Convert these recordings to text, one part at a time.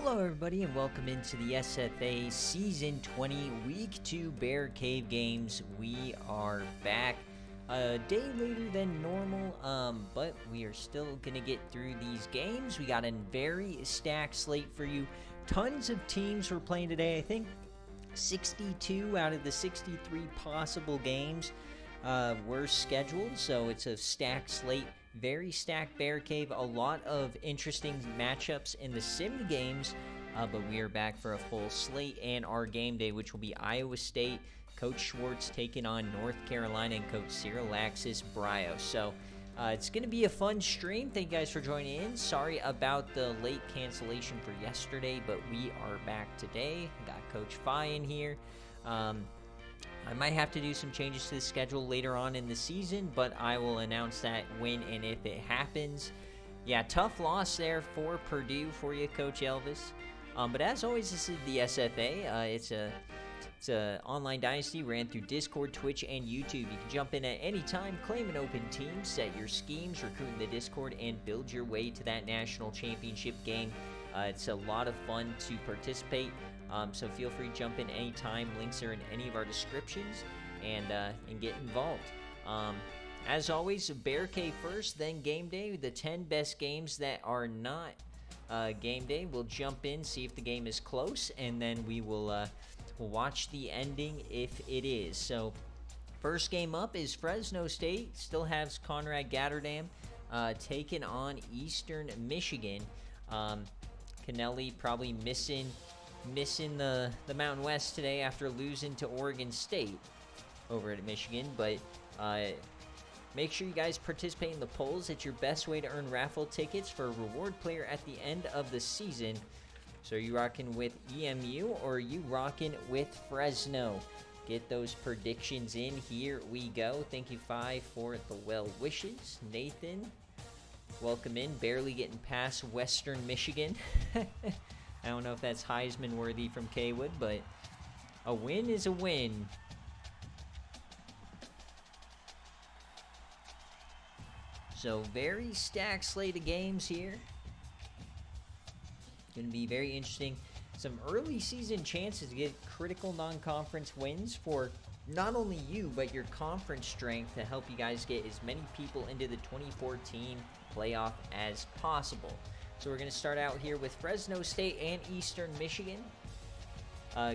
Hello everybody and welcome into the SFA Season 20 Week 2 Bear Cave games. We are back a day later than normal, but we are still going to get through these games. We got a very stacked slate for you. Tons of teams we're playing today. I think 62 out of the 63 possible games were scheduled, so it's a stacked slate. Very stacked Bear Cave, a lot of interesting matchups in the sim games, but we are back for a full slate and our game day, which will be Iowa State, Coach Schwartz taking on North Carolina, and Coach Cyril Axis Brio. So it's going to be a fun stream. Thank you guys for joining in. Sorry about the late cancellation for yesterday, but we are back today. Got Coach Fi in here. I might have to do some changes to the schedule later on in the season, but I will announce that when and if it happens. Yeah, tough loss there for Purdue for you, Coach Elvis. But as always, this is the SFA. It's a Online Dynasty, ran through Discord, Twitch, and YouTube. You can jump in at any time, claim an open team, set your schemes, recruit in the Discord, and build your way to that national championship game. It's a lot of fun to participate. So feel free to jump in anytime. Links are in any of our descriptions, and get involved. As always, Bear Cave first, then game day. The 10 best games that are not game day. We'll jump in, see if the game is close, and then we will we'll watch the ending if it is. So first game up is Fresno State. Still has Conrad Gatterdam taking on Eastern Michigan. Kennelly probably missing the Mountain West today after losing to Oregon State over at Michigan, but make sure you guys participate in the polls. It's your best way to earn raffle tickets for a reward player at the end of the season. So are you rocking with EMU or are you rocking with Fresno? Get those predictions in. Here we go. Thank you, Fi, for the well wishes. Nathan, welcome in. Barely getting past Western Michigan. I don't know if that's Heisman worthy from Kaywood, but a win is a win. So very stacked slate of games here. Going to be very interesting. Some early season chances to get critical non-conference wins for not only you, but your conference strength to help you guys get as many people into the 2014 playoff as possible. So we're going to start out here with Fresno State and Eastern Michigan.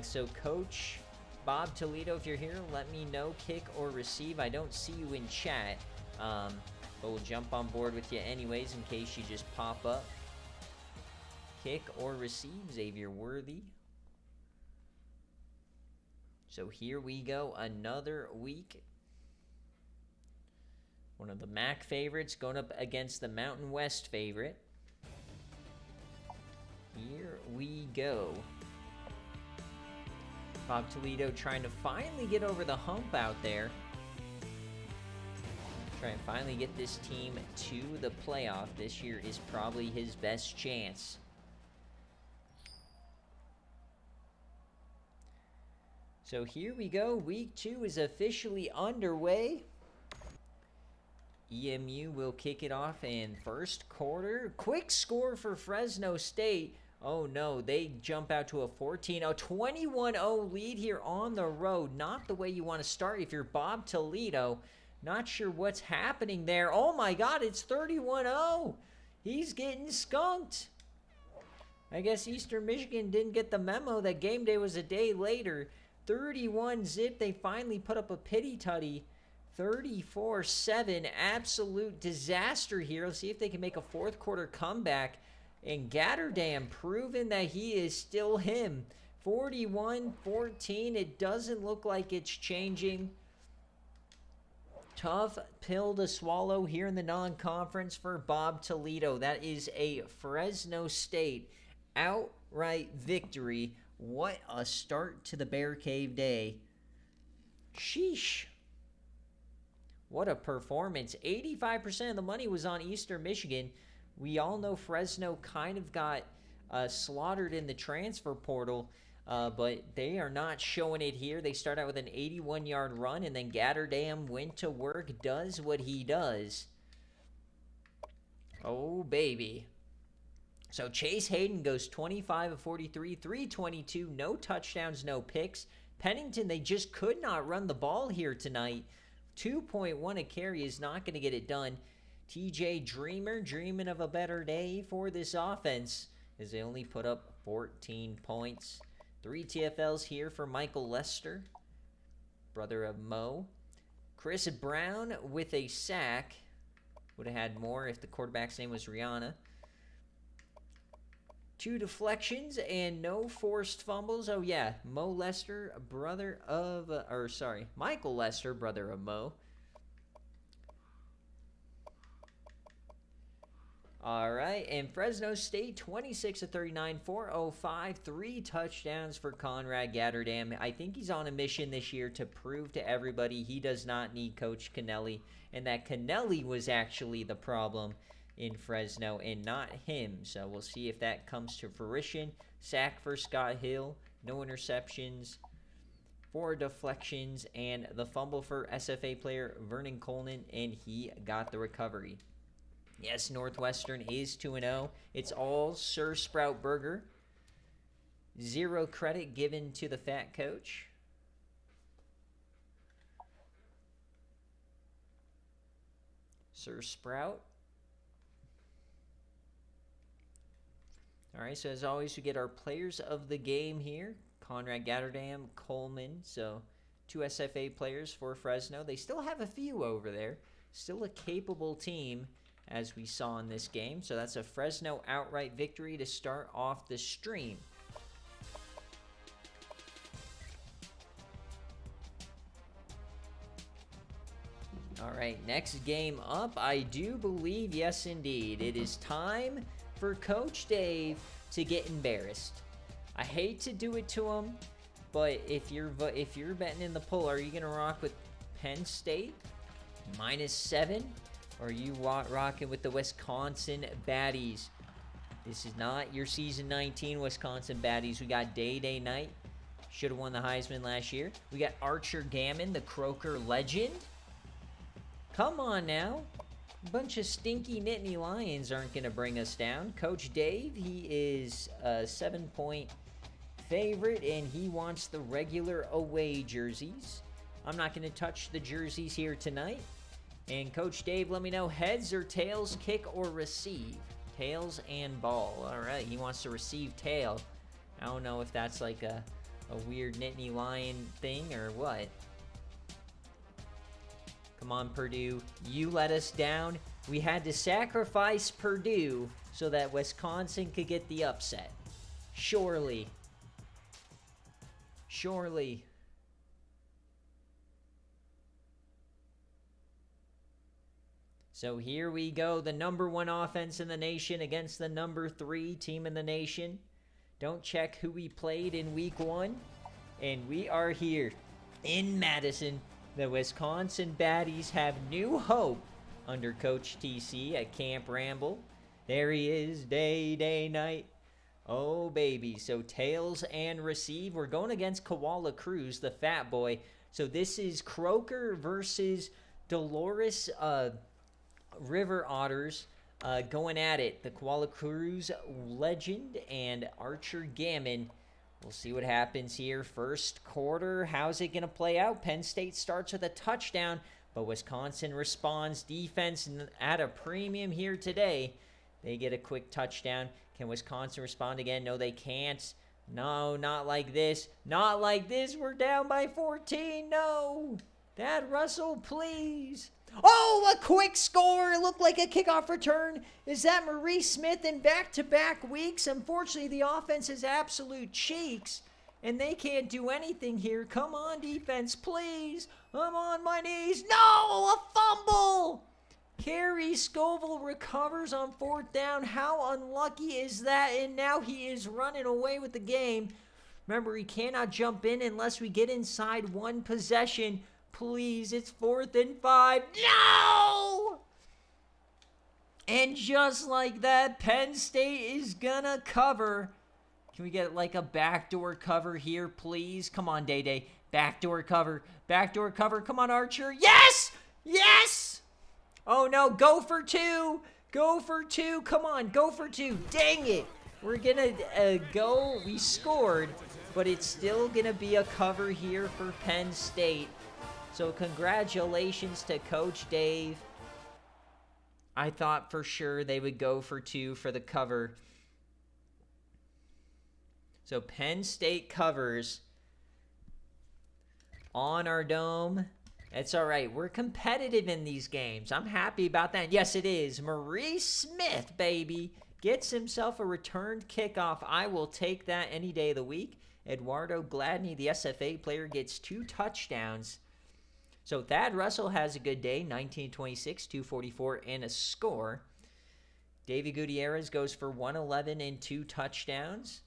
So Coach Bob Toledo, if you're here, let me know, kick or receive. I don't see you in chat, but we'll jump on board with you anyways in case you just pop up. Kick or receive, Xavier Worthy. So here we go, another week. One of the MAC favorites going up against the Mountain West favorite. Here we go. Bob Toledo trying to finally get over the hump out there. Try and finally get this team to the playoff. This year is probably his best chance. So here we go. Week 2 is officially underway. EMU will kick it off in first quarter. Quick score for Fresno State. Oh no, they jump out to a 21-0 lead here on the road. Not the way you want to start if you're Bob Toledo. Not sure what's happening there. Oh my God, it's 31-0. He's getting skunked. I guess Eastern Michigan didn't get the memo that game day was a day later. 31-0. They finally put up a pity-tutty. 34-7. Absolute disaster here. Let's see if they can make a fourth quarter comeback. And Gatterdam proving that he is still him. 41-14. It doesn't look like it's changing. Tough pill to swallow here in the non-conference for Bob Toledo. That is a Fresno State outright victory. What a start to the Bear Cave day. Sheesh. What a performance. 85% of the money was on Eastern Michigan. We all know Fresno kind of got slaughtered in the transfer portal, but they are not showing it here. They start out with an 81-yard run, and then Gatterdam went to work, does what he does. Oh, baby. So Chase Hayden goes 25 of 43, 322, no touchdowns, no picks. Pennington, they just could not run the ball here tonight. 2.1 a carry is not going to get it done. TJ Dreamer dreaming of a better day for this offense as they only put up 14 points. 3 TFLs here for Michael Lester, brother of Mo. Chris Brown with a sack. Would have had more if the quarterback's name was Rihanna. 2 deflections and no forced fumbles. Oh, yeah. Michael Lester, brother of Mo. All right, and Fresno State, 26 of 39, 405, 3 touchdowns for Conrad Gatterdam. I think he's on a mission this year to prove to everybody he does not need Coach Kennelly, and that Kennelly was actually the problem in Fresno and not him. So we'll see if that comes to fruition. Sack for Scott Hill, no interceptions, 4 deflections, and the fumble for SFA player Vernon Coleman, and he got the recovery. Yes, Northwestern is 2-0. It's all Sir Sprout Burger. 0 credit given to the fat coach. Sir Sprout. All right, so as always, we get our players of the game here. Conrad Gatterdam, Coleman. So 2 SFA players for Fresno. They still have a few over there. Still a capable team, as we saw in this game. So that's a Fresno outright victory to start off the stream. All right, next game up, I do believe, yes indeed, it is time for Coach Dave to get embarrassed. I hate to do it to him, but if you're betting in the pool, are you going to rock with Penn State -7? Or are you rocking with the Wisconsin Baddies? This is not your season 19 Wisconsin Baddies. We got Day Night. Should have won the Heisman last year. We got Archer Gammon, the Croker legend. Come on now. A bunch of stinky Nittany Lions aren't going to bring us down. Coach Dave, he is a 7-point favorite, and he wants the regular away jerseys. I'm not going to touch the jerseys here tonight. And Coach Dave, let me know, heads or tails, kick or receive? Tails and ball. All right, he wants to receive tail. I don't know if that's like a weird Nittany Lion thing or what. Come on, Purdue. You let us down. We had to sacrifice Purdue so that Wisconsin could get the upset. Surely. Surely. So here we go, the #1 offense in the nation against the #3 team in the nation. Don't check who we played in week 1. And we are here in Madison. The Wisconsin Baddies have new hope under Coach TC at Camp Ramble. There he is, day, night. Oh, baby. So tails and receive. We're going against Koala Cruz, the fat boy. So this is Croker versus Dolores River Otters going at it. The Koala Cruz legend and Archer Gammon. We'll see what happens here. First quarter, how's it going to play out? Penn State starts with a touchdown, but Wisconsin responds. Defense at a premium here today. They get a quick touchdown. Can Wisconsin respond again? No, they can't. No, not like this. Not like this. We're down by 14. No. Dad Russell, please. Oh, a quick score. It looked like a kickoff return. Is that Maurice Smith in back-to-back weeks? Unfortunately, the offense is absolute cheeks, and they can't do anything here. Come on, defense, please. I'm on my knees. No, a fumble. Kerry Scoville recovers on 4th down. How unlucky is that? And now he is running away with the game. Remember, he cannot jump in unless we get inside 1 possession. Please, it's 4th and 5. No! And just like that, Penn State is gonna cover. Can we get like a backdoor cover here, please? Come on, Day. Backdoor cover. Backdoor cover. Come on, Archer. Yes! Yes! Oh, no. Go for 2. Go for 2. Come on, go for 2. Dang it. We're going to go. We scored, but it's still going to be a cover here for Penn State. So congratulations to Coach Dave. I thought for sure they would go for 2 for the cover. So Penn State covers on our dome. It's all right. We're competitive in these games. I'm happy about that. Yes, it is. Maurice Smith, baby, gets himself a returned kickoff. I will take that any day of the week. Eduardo Gladney, the SFA player, gets 2 touchdowns. So Thad Russell has a good day, 19-26, 244, and a score. David Gutierrez goes for 111 and 2 touchdowns.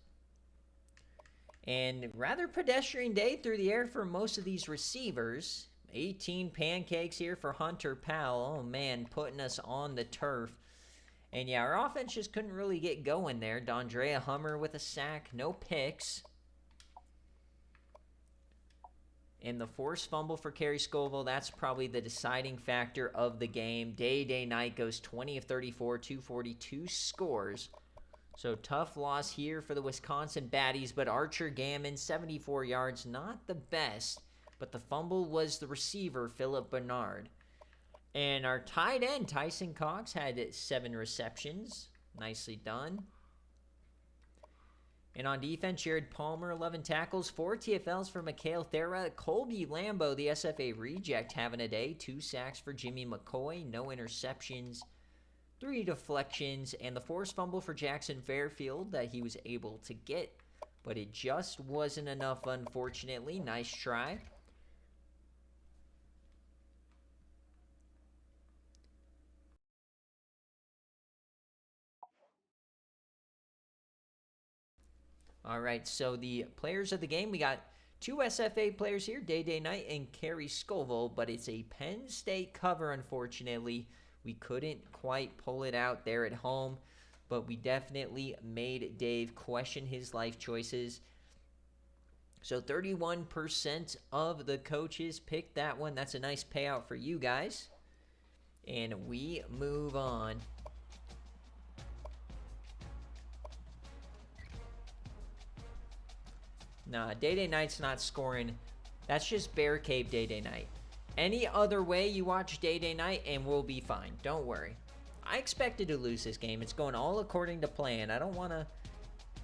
And rather pedestrian day through the air for most of these receivers. 18 pancakes here for Hunter Powell. Oh, man, putting us on the turf. And, yeah, our offense just couldn't really get going there. Dondrea Hummer with a sack. No picks. And the forced fumble for Kerry Scoville, that's probably the deciding factor of the game. Day Night goes 20 of 34, 242 scores. So tough loss here for the Wisconsin Baddies, but Archer Gammon, 74 yards, not the best. But the fumble was the receiver, Philip Bernard. And our tight end, Tyson Cox, had 7 receptions. Nicely done. And on defense, Jared Palmer, 11 tackles, 4 TFLs for Mikhail Thera. Colby Lambo, the SFA reject, having a day. 2 sacks for Jimmy McCoy, no interceptions, 3 deflections, and the forced fumble for Jackson Fairfield that he was able to get. But it just wasn't enough, unfortunately. Nice try. All right, so the players of the game, we got 2 SFA players here, Day Night and Kerry Scoville, but it's a Penn State cover, unfortunately. We couldn't quite pull it out there at home, but we definitely made Dave question his life choices. So 31% of the coaches picked that one. That's a nice payout for you guys. And we move on. Nah, Day Night's not scoring. That's just BearCave Day Night. Any other way you watch Day Night and we'll be fine. Don't worry. I expected to lose this game. It's going all according to plan. I don't want to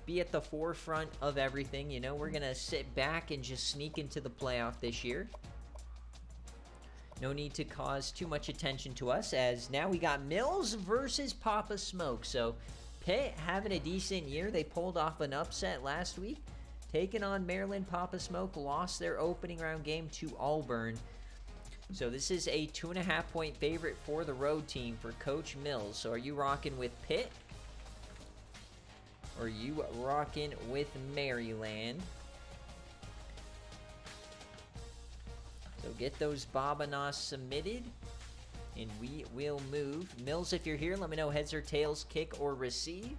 be at the forefront of everything. You know, we're going to sit back and just sneak into the playoff this year. No need to cause too much attention to us, as now we got Mills versus Papa Smoke. So Pitt having a decent year. They pulled off an upset last week. Taking on Maryland, Papa Smoke lost their opening round game to Auburn. So this is a 2.5-point favorite for the road team for Coach Mills. So are you rocking with Pitt? Or are you rocking with Maryland? So get those Babanas submitted, and we will move. Mills, if you're here, let me know heads or tails, kick or receive.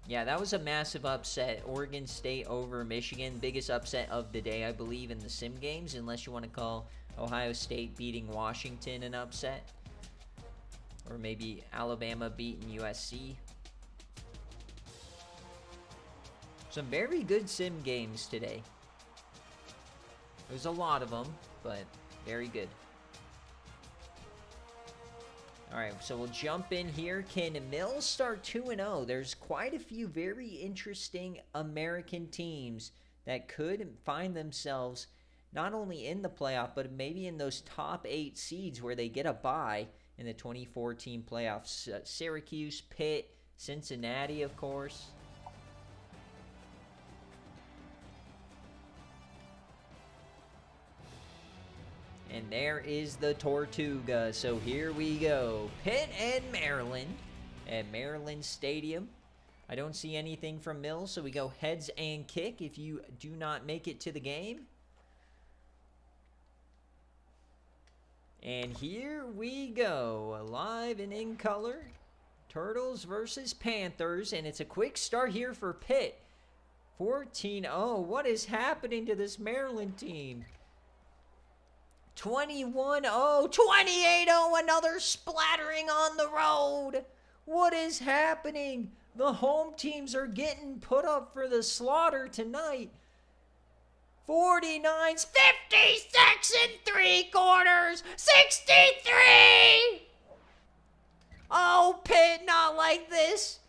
Yeah, that was a massive upset. Oregon State over Michigan. Biggest upset of the day, I believe, in the sim games, unless you want to call Ohio State beating Washington an upset. Or maybe Alabama beating USC. Some very good sim games today. There's a lot of them, but very good. All right, so we'll jump in here. Can Mills start 2-0? There's quite a few very interesting American teams that could find themselves not only in the playoff, but maybe in those top 8 seeds where they get a bye in the 2014 playoffs. Syracuse, Pitt, Cincinnati, of course. And there is the Tortuga. So here we go. Pitt and Maryland at Maryland Stadium. I don't see anything from Mills, so we go heads and kick if you do not make it to the game. And here we go. Live and in color. Turtles versus Panthers. And it's a quick start here for Pitt. 14-0. What is happening to this Maryland team? 21-0, 28-0, another splattering on the road. What is happening? The home teams are getting put up for the slaughter tonight. 49s, 56 3/4, 63! Oh, Pitt, not like this.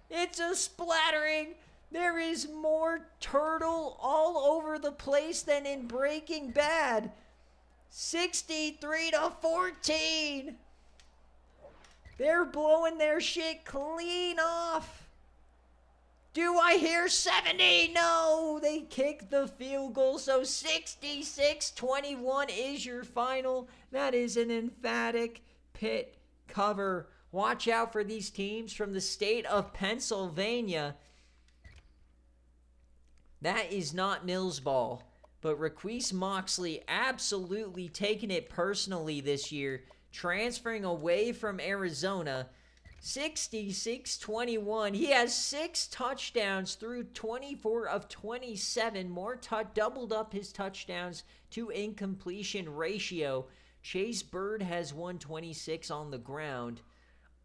It's a splattering. There is more turtle all over the place than in Breaking Bad. 63-14. They're blowing their shit clean off. Do I hear 70? No, they kicked the field goal. So 66-21 is your final. That is an emphatic Pitt cover. Watch out for these teams from the state of Pennsylvania. That is not Mills ball. But Raquise Moxley absolutely taking it personally this year, transferring away from Arizona. 66-21. He has 6 touchdowns through 24 of 27. Doubled up his touchdowns to incompletion ratio. Chase Bird has 126 on the ground.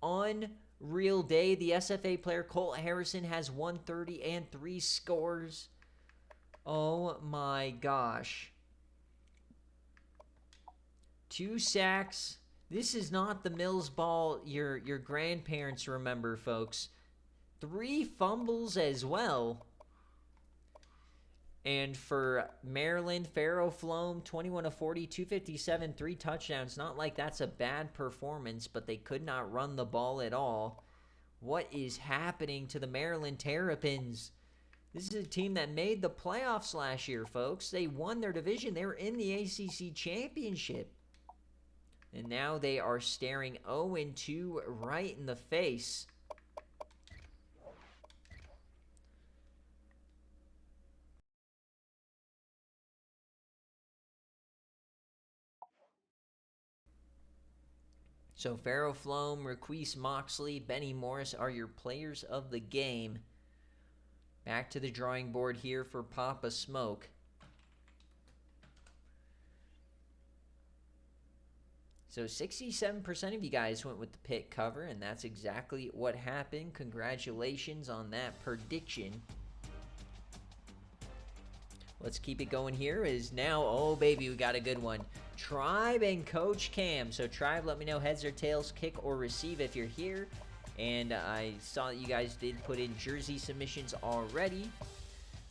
Unreal day. The SFA player Colt Harrison has 130 and 3 scores. Oh my gosh. 2 sacks. This is not the Mills ball your grandparents remember, folks. 3 fumbles as well. And for Maryland, Pharaoh Flom, 21 of 40, 257, 3 touchdowns. Not like that's a bad performance, but they could not run the ball at all. What is happening to the Maryland Terrapins? This is a team that made the playoffs last year, folks. They won their division. They were in the ACC Championship. And now they are staring 0-2 right in the face. So Pharaoh Flom, Raquise Moxley, Benny Morris are your players of the game. Back to the drawing board here for Papa Smoke. So 67% of you guys went with the Pitt cover, and that's exactly what happened. Congratulations on that prediction. Let's keep it going here. Is now, oh baby, we got a good one. Tribe and Coach Cam. So Tribe, let me know heads or tails, kick or receive if you're here. And I saw that you guys did put in jersey submissions already.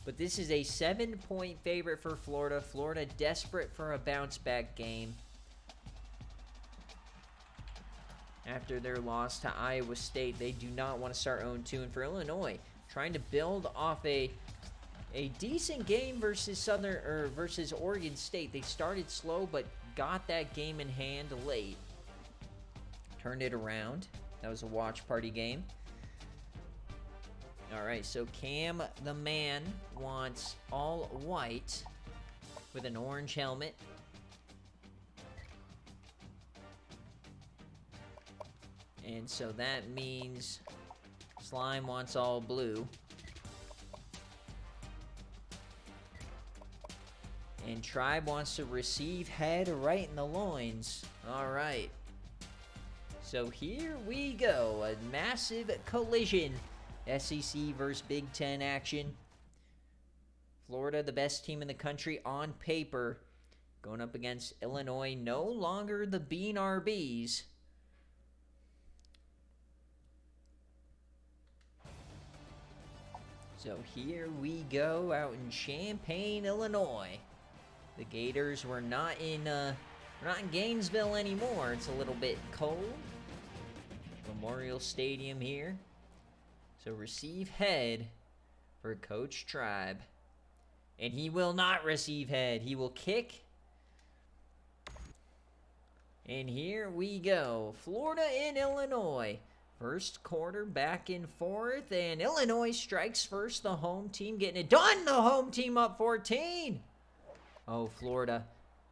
But this is a 7-point favorite for Florida. Florida desperate for a bounce-back game after their loss to Iowa State. They do not want to start 0-2. And for Illinois, trying to build off a decent game versus versus Oregon State. They started slow, but got that game in hand late. Turned it around. That was a watch party game. All right, so Cam the man wants all white with an orange helmet. And so that means Slime wants all blue. And Tribe wants to receive head right in the loins. All right. So here we go. A massive collision. SEC versus Big Ten action. Florida, the best team in the country on paper. Going up against Illinois, no longer the Bean RBs. So here we go out in Champaign, Illinois. The Gators were not in Gainesville anymore. It's a little bit cold. Memorial Stadium here. So receive head for Coach Tribe. And he will not receive head. He will kick. And here we go. Florida and Illinois. First quarter back and forth. And Illinois strikes first. The home team getting it done. The home team up 14. Oh, Florida.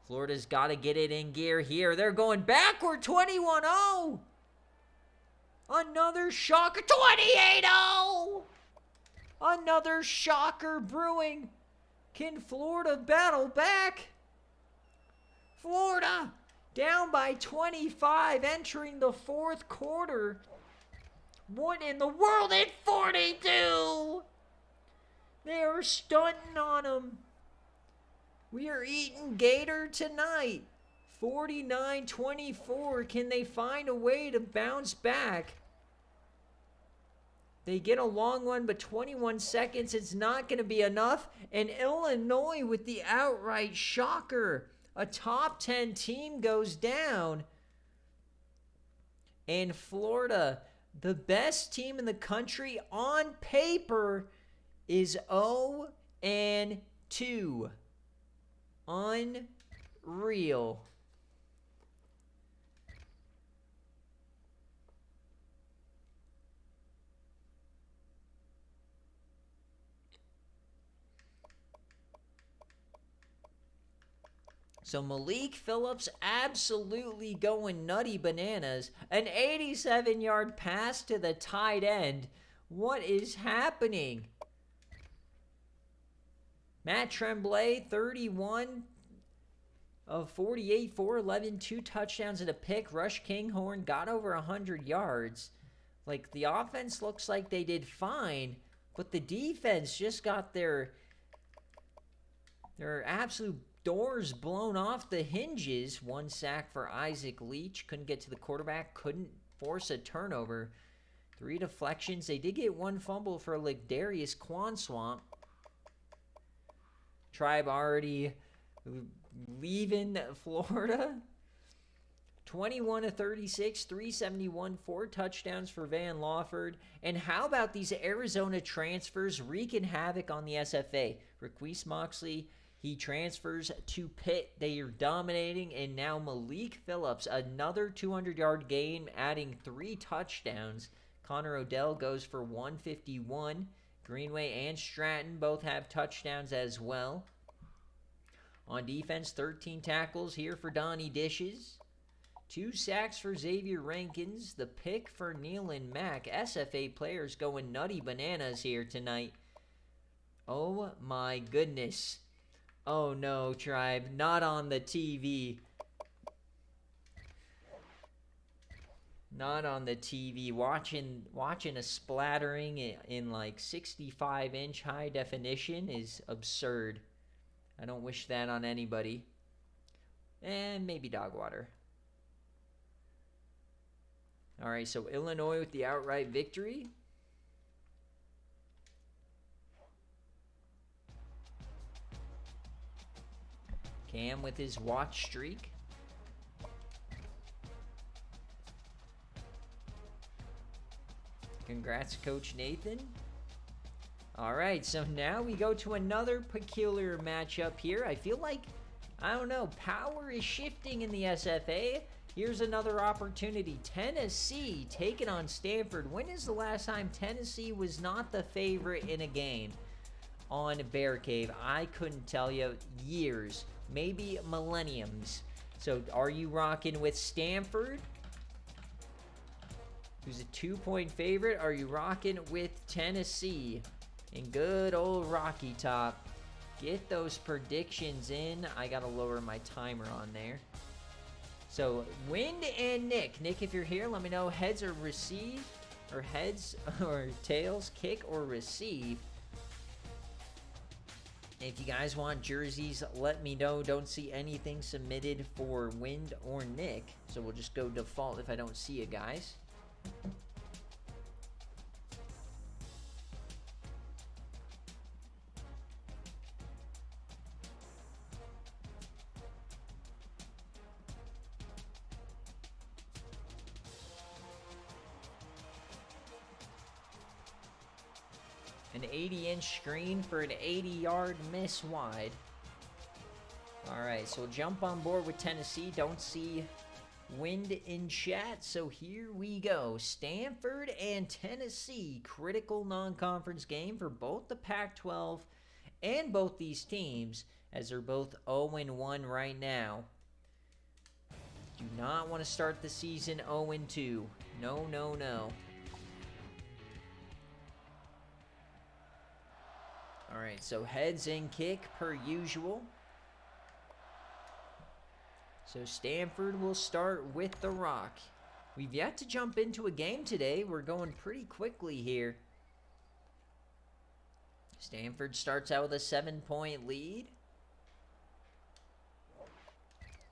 Florida's got to get it in gear here. They're going backward. 21-0. Another shocker. 28-0. Another shocker brewing. Can Florida battle back? Florida down by 25 entering the fourth quarter. What in the world at 42? They are stunting on them. We are eating Gator tonight. 49-24. Can they find a way to bounce back? They get a long one, but 21 seconds, it's not going to be enough. And Illinois with the outright shocker. A top 10 team goes down. And Florida, the best team in the country on paper, is 0-2. Unreal. So Malik Phillips absolutely going nutty bananas. An 87-yard pass to the tight end. What is happening? Matt Tremblay, 31 of 48, 411, 2 touchdowns and a pick. Rush Kinghorn got over 100 yards. Like, the offense looks like they did fine, but the defense just got their absolute doors blown off the hinges. 1 sack for Isaac Leach. Couldn't get to the quarterback. Couldn't force a turnover. 3 deflections. They did get 1 fumble for Darius Quanswamp. Tribe already leaving Florida. 21 of 36, 371, 4 touchdowns for Van Lawford. And how about these Arizona transfers wreaking havoc on the SFA? Requise Moxley, he transfers to Pitt. They are dominating. And now Malik Phillips, another 200-yard game, adding 3 touchdowns. Connor Odell goes for 151. Greenway and Stratton both have touchdowns as well. On defense, 13 tackles here for Donnie Dishes. 2 sacks for Xavier Rankins. The pick for Neil and Mack. SFA players going nutty bananas here tonight. Oh my goodness. Oh no, Tribe. Not on the TV. Not on the TV. Watching a splattering in like 65-inch high definition is absurd. I don't wish that on anybody. And maybe dog water. All right, so Illinois with the outright victory. Cam with his watch streak. Congrats, Coach Nathan. All right, so now we go to another peculiar matchup here. I feel like, I don't know, power is shifting in the SFA. Here's another opportunity. Tennessee taking on Stanford. When is the last time Tennessee was not the favorite in a game on BearCave? I couldn't tell you. Years, maybe millenniums. So are you rocking with Stanford, who's a 2-point favorite? Are you rocking with Tennessee? In good old Rocky Top. Get those predictions in. I gotta lower my timer on there. So, Wind and Nick. Nick, if you're here, let me know heads or receive, or heads or tails, kick or receive. If you guys want jerseys, let me know. Don't see anything submitted for Wind or Nick, so we'll just go default if I don't see you guys. An 80-inch screen for an 80-yard miss wide. All right, so jump on board with Tennessee. Don't see Wind in chat, so here we go. Stanford and Tennessee, critical non-conference game for both the Pac-12 and both these teams, as they're both 0-1 right now. Do not want to start the season 0-2. No, no, no. All right, so heads and kick per usual. So Stanford will start with the rock. We've yet to jump into a game today. We're going pretty quickly here. Stanford starts out with a 7-point lead.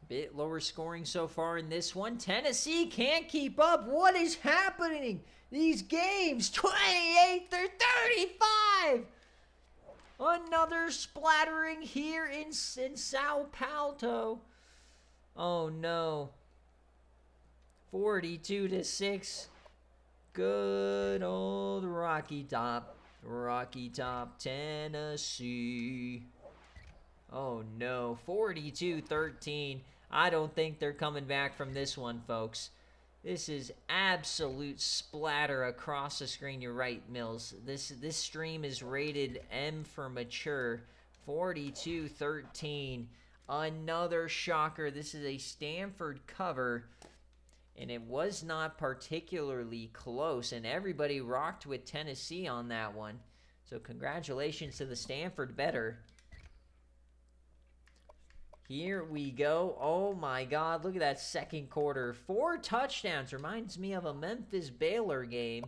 Bit lower scoring so far in this one. Tennessee can't keep up. What is happening? These games, 28 through 35. Another splattering here in Sao Paulo. Oh no. 42-6. Good old Rocky Top. Rocky Top, Tennessee. Oh no, 42-13. I don't think they're coming back from this one, folks. This is absolute splatter across the screen. You're right, Mills. This stream is rated M for mature. 42-13. Another shocker. This is a Stanford cover, and it was not particularly close, and everybody rocked with Tennessee on that one. So congratulations to the Stanford bettor. Here we go. Oh my God, look at that second quarter. 4 touchdowns. Reminds me of a Memphis Baylor game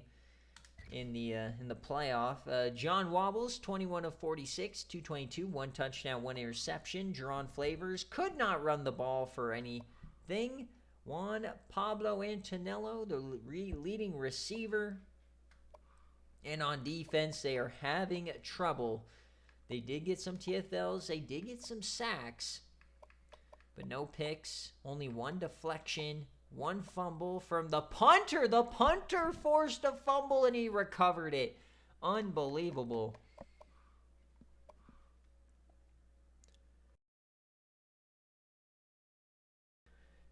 in the playoff. John Wobbles, 21 of 46, 222, 1 touchdown, 1 interception. Jerron Flavors could not run the ball for anything. Juan Pablo Antonello, the leading receiver. And on defense, they are having trouble. They did get some TFLs. They did get some sacks. But no picks, only 1 deflection, 1 fumble from the punter. The punter forced a fumble and he recovered it. Unbelievable.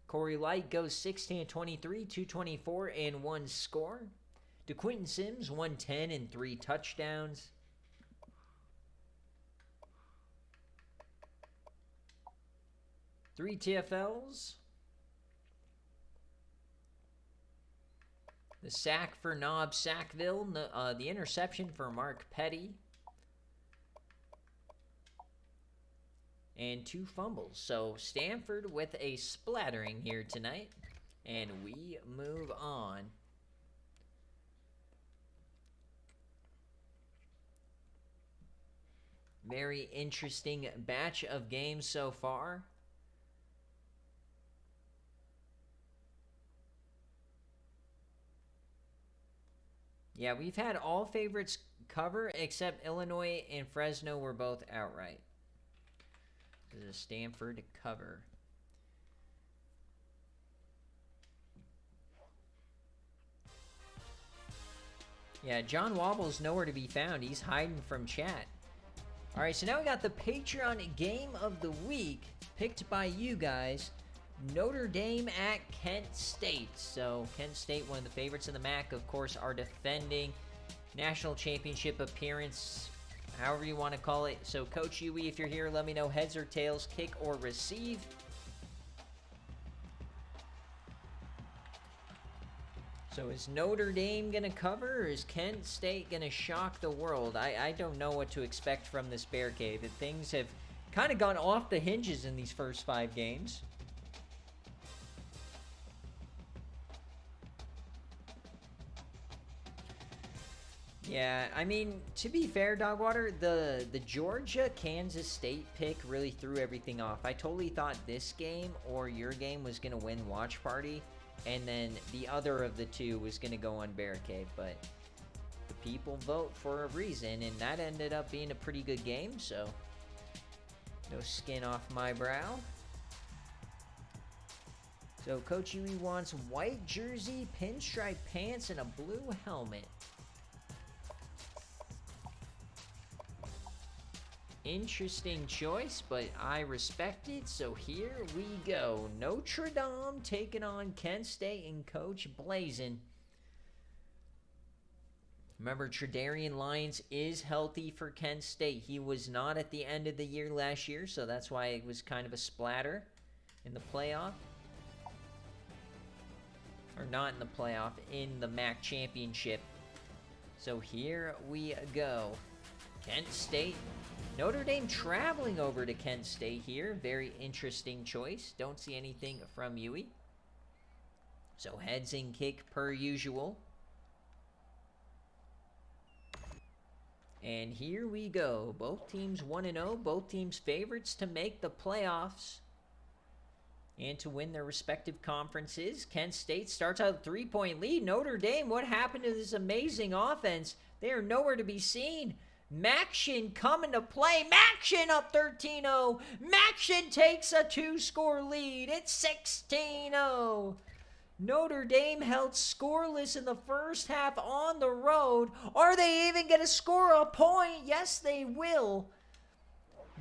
Corey Light goes 16-23, 224 and 1 score. DeQuinton Sims, 110 and 3 touchdowns. Three TFLs. The sack for Nob Sackville. The interception for Mark Petty. And 2 fumbles. So Stanford with a splattering here tonight. And we move on. Very interesting batch of games so far. Yeah, we've had all favorites cover except Illinois and Fresno were both outright. This is a Stanford cover. Yeah, John Wobble's nowhere to be found. He's hiding from chat. All right, so now we got the Patreon game of the week picked by you guys. Notre Dame at Kent State. So Kent State, one of the favorites in the MAC, of course, are defending national championship appearance, however you want to call it. So Coach Yui, if you're here, let me know heads or tails, kick or receive. So is Notre Dame going to cover, or is Kent State going to shock the world? I don't know what to expect from this BearCave. Things have kind of gone off the hinges in these first 5 games. Yeah, I mean, to be fair, Dogwater, the Georgia-Kansas State pick really threw everything off. I totally thought this game or your game was going to win Watch Party, and then the other of the two was going to go on BearCave, but the people vote for a reason, and that ended up being a pretty good game, so no skin off my brow. So Coach Yui wants white jersey, pinstripe pants, and a blue helmet. Interesting choice, but I respect it, so here we go. Notre Dame taking on Kent State and Coach blazing. Remember, Tredarian Lyons is healthy for Kent State. He was not at the end of the year last year, so that's why it was kind of a splatter in the playoff. Or not in the playoff, in the MAC championship. So here we go. Kent State Notre Dame traveling over to Kent State here. Very interesting choice. Don't see anything from Huey. So heads in kick per usual. And here we go. Both teams 1-0. Both teams favorites to make the playoffs and to win their respective conferences. Kent State starts out a 3-point lead. Notre Dame, what happened to this amazing offense? They are nowhere to be seen. Maction coming to play. Maction up 13-0. Maction takes a 2-score lead. It's 16-0. Notre Dame held scoreless in the first half on the road. Are they even going to score a point? Yes, they will.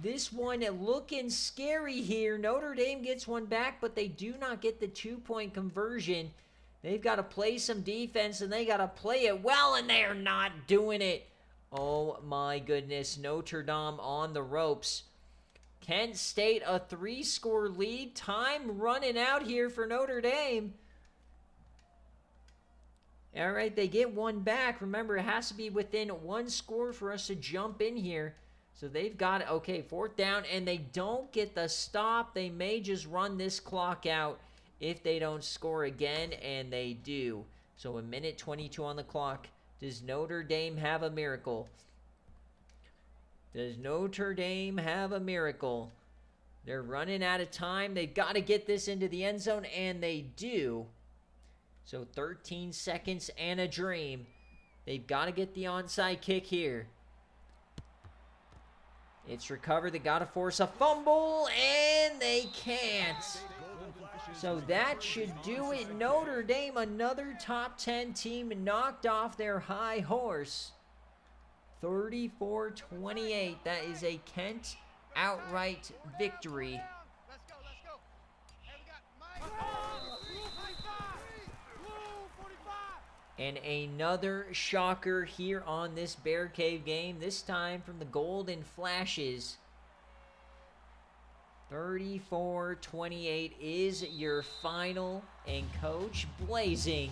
This one looking scary here. Notre Dame gets one back, but they do not get the 2-point conversion. They've got to play some defense, and they got to play it well, and they are not doing it. Oh, my goodness. Notre Dame on the ropes. Kent State, a 3-score lead. Time running out here for Notre Dame. All right, they get one back. Remember, it has to be within 1 score for us to jump in here. So they've got, okay, 4th down, and they don't get the stop. They may just run this clock out if they don't score again, and they do. So 1:22 on the clock. Does Notre Dame have a miracle? Does Notre Dame have a miracle? They're running out of time. They've got to get this into the end zone, and they do. So 13 seconds and a dream. They've got to get the onside kick here. It's recovered. They got to force a fumble, and they can't. So that should do it. Notre Dame, another top 10 team, knocked off their high horse. 34-28. That is a Kent outright victory. And another shocker here on this BearCave game, this time from the Golden Flashes. 34-28 is your final, and Coach Blazing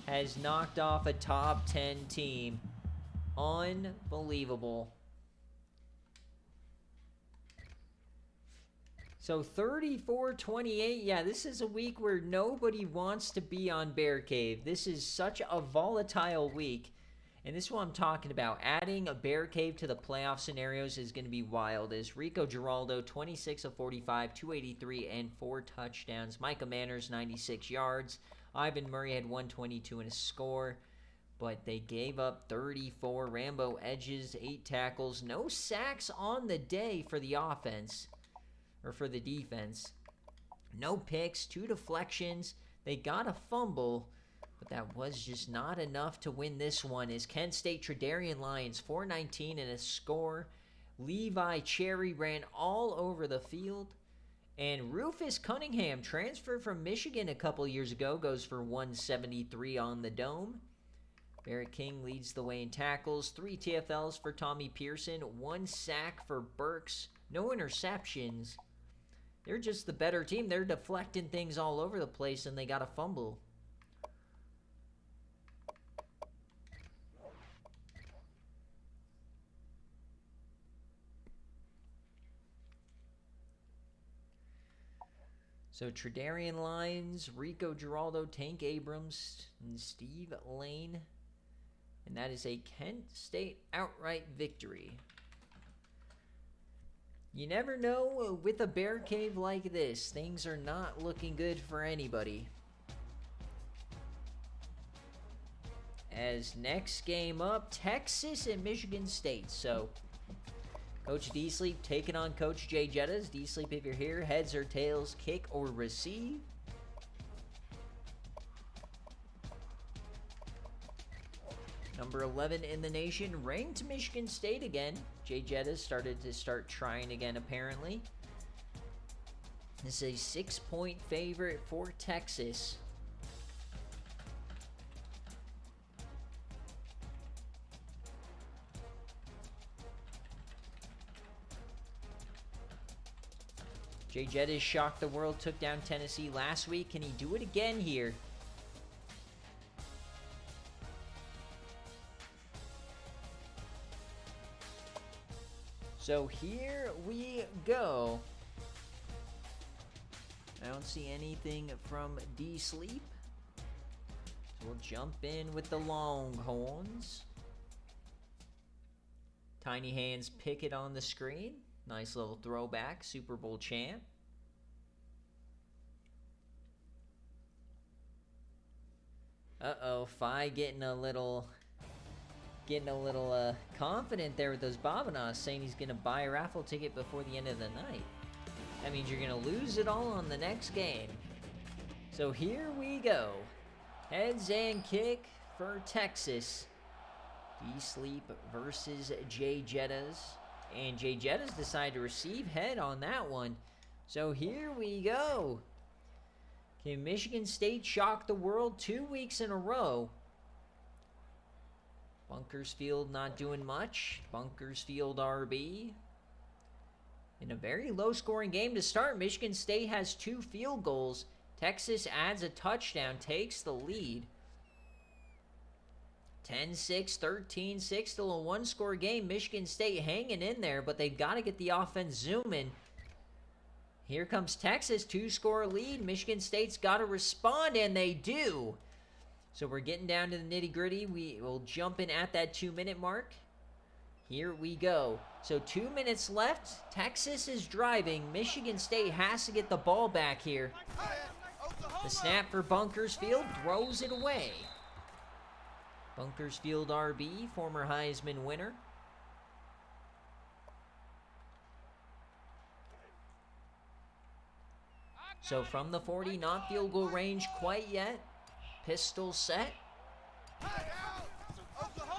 has knocked off a top 10 team. Unbelievable. So 34-28, yeah, this is a week where nobody wants to be on BearCave. This is such a volatile week. And this is what I'm talking about. Adding a BearCave to the playoff scenarios is going to be wild. As Rico Giraldo, 26 of 45, 283, and 4 touchdowns. Micah Manners, 96 yards. Ivan Murray had 122 and a score. But they gave up 34. Rambo Edges, 8 tackles. No sacks on the day for the offense. Or for the defense. No picks, 2 deflections. They got a fumble. But that was just not enough to win this one. As Kent State Tredarian Lyons, 419 and a score. Levi Cherry ran all over the field. And Rufus Cunningham, transferred from Michigan a couple years ago, goes for 173 on the dome. Barrett King leads the way in tackles. 3 TFLs for Tommy Pearson. 1 sack for Burks. No interceptions. They're just the better team. They're deflecting things all over the place, and they got a fumble. So Tredarian Lyons, Rico Giraldo, Tank Abrams, and Steve Lane. And that is a Kent State outright victory. You never know with a BearCave like this. Things are not looking good for anybody. As next game up, Texas and Michigan State. So Coach D-Sleep taking on Coach Jay Jettas. D-Sleep, if you're here, heads or tails, kick or receive. Number 11 in the nation, ranked Michigan State again. Jay Jettas started trying again, apparently. This is a 6-point favorite for Texas. Jay Jettas shocked the world, took down Tennessee last week. Can he do it again here? So here we go. I don't see anything from D-Sleep. So we'll jump in with the Longhorns. Tiny Hands pick it on the screen. Nice little throwback, Super Bowl champ. Uh-oh, Fi getting a little confident there with those Babanas, saying he's going to buy a raffle ticket before the end of the night. That means you're going to lose it all on the next game. So here we go. Heads and kick for Texas. D-Sleep versus J Jettas. And J Jettas decide to receive head on that one. So here we go. Can Michigan State shock the world 2 weeks in a row? Bunkersfield not doing much. Bunkersfield RB. In a very low-scoring game to start, Michigan State has 2 field goals. Texas adds a touchdown, takes the lead. 10-6, 13-6, still a one-score game. Michigan State hanging in there, but they've got to get the offense zooming. Here comes Texas, 2-score lead. Michigan State's got to respond, and they do. So we're getting down to the nitty-gritty. We will jump in at that 2-minute mark. Here we go. So 2 minutes left. Texas is driving. Michigan State has to get the ball back here. The snap for Bunkersfield throws it away. Bunkersfield RB, former Heisman winner. So from the 40, not field goal range quite yet. Pistol set.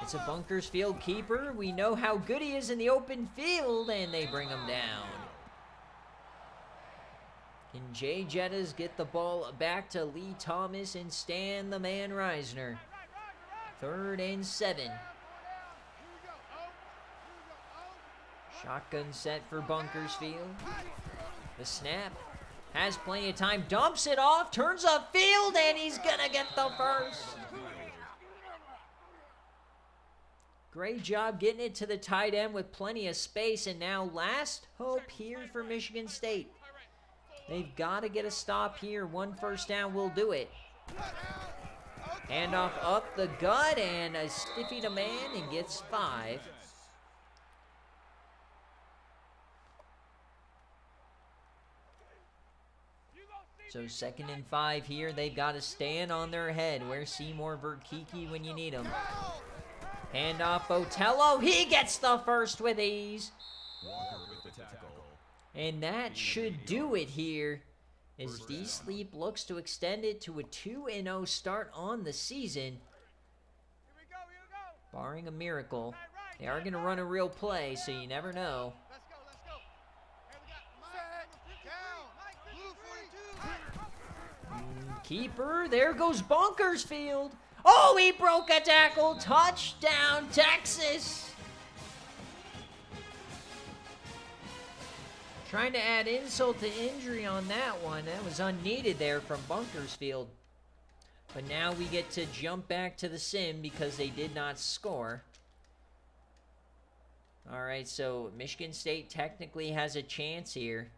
It's a Bunkersfield keeper. We know how good he is in the open field, and they bring him down. Can J Jettas get the ball back to Lee Thomas and Stan the Man Reisner? 3rd and 7. Shotgun set for Bunkersfield. The snap. Has plenty of time. Dumps it off. Turns upfield, and he's going to get the first. Great job getting it to the tight end with plenty of space. And now last hope here for Michigan State. They've got to get a stop here. 1 first down will do it. Handoff up the gut, and a stiffy to man, and gets 5. So 2nd and 5 here. They've got to stand on their head. Where's Seymour Verkiki when you need him? Handoff Botello. He gets the first with ease. And that should do it here, as D-Sleep looks to extend it to a 2-0 start on the season. Barring a miracle. They are going to run a real play, so you never know. Keeper, there goes Bunkersfield. Oh, he broke a tackle. Touchdown, Texas. Trying to add insult to injury on that one. That was unneeded there from Bunkersfield. But now we get to jump back to the sim because they did not score. All right, so Michigan State technically has a chance here.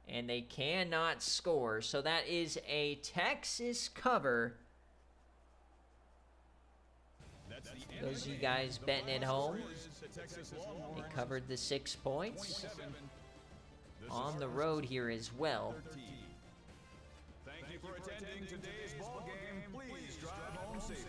And they cannot score. So that is a Texas cover. Those of you guys betting at home, they covered the 6 points. On the road here as well. Thank you for attending today's ball game. Please drive home safely.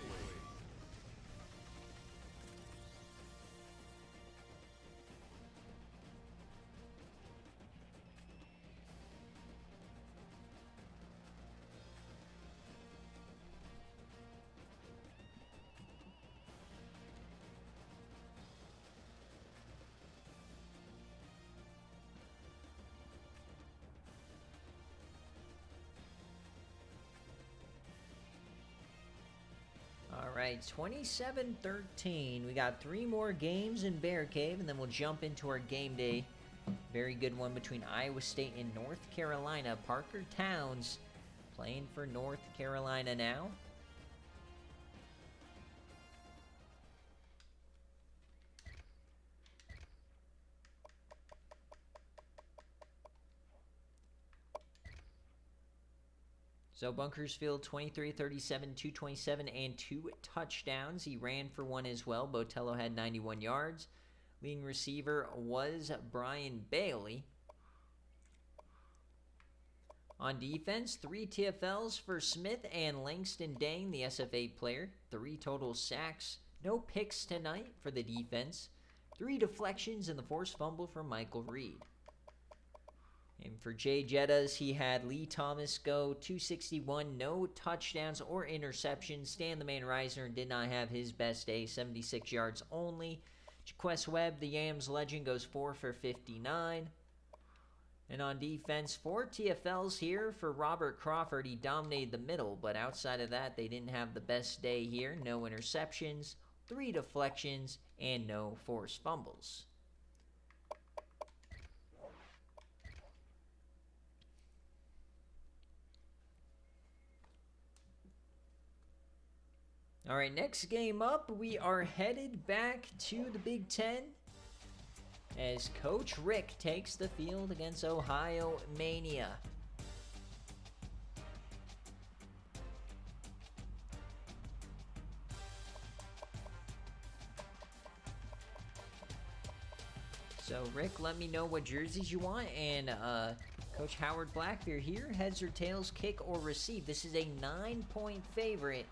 All right, 27-13. We got 3 more games in BearCave, and then we'll jump into our game day. Very good one between Iowa State and North Carolina. Parker Towns playing for North Carolina now. So Bunkersfield, 23, 37, 227, and 2 touchdowns. He ran for 1 as well. Botello had 91 yards. Leading receiver was Brian Bailey. On defense, 3 TFLs for Smith and Langston Dang, the SFA player. 3 total sacks. No picks tonight for the defense. 3 deflections and the forced fumble for Michael Reed. And for Jay Jettas, he had Lee Thomas go 261, no touchdowns or interceptions. Stan the Man Reisner did not have his best day, 76 yards only. Jaquez Webb, the Yams legend, goes 4 for 59. And on defense, 4 TFLs here for Robert Crawford. He dominated the middle, but outside of that, they didn't have the best day here. No interceptions, 3 deflections, and no forced fumbles. All right, next game up, we are headed back to the Big Ten as Coach Rick takes the field against Ohio Mania. So, Rick, let me know what jerseys you want, and Coach Howard Blackbeard here, heads or tails, kick or receive. This is a 9-point favorite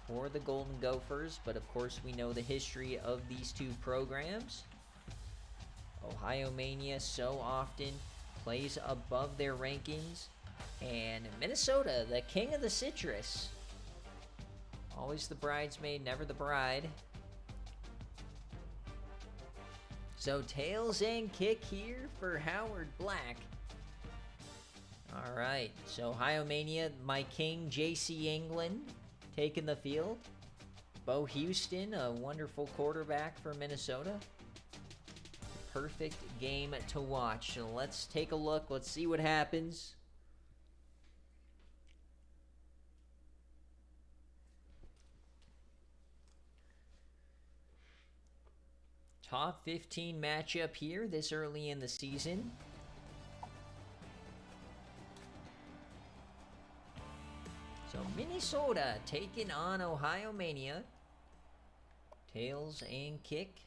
for the Golden Gophers, but of course we know the history of these 2 programs. Ohio Mania so often plays above their rankings, and Minnesota, the king of the citrus. Always the bridesmaid, never the bride. So tails and kick here for Howard Black. All right, so Ohio Mania, my king, J.C. England, taking the field. Bo Houston, a wonderful quarterback for Minnesota. Perfect game to watch. So let's take a look. Let's see what happens. Top 15 matchup here this early in the season. So Minnesota taking on Ohio Mania. Tails and kick.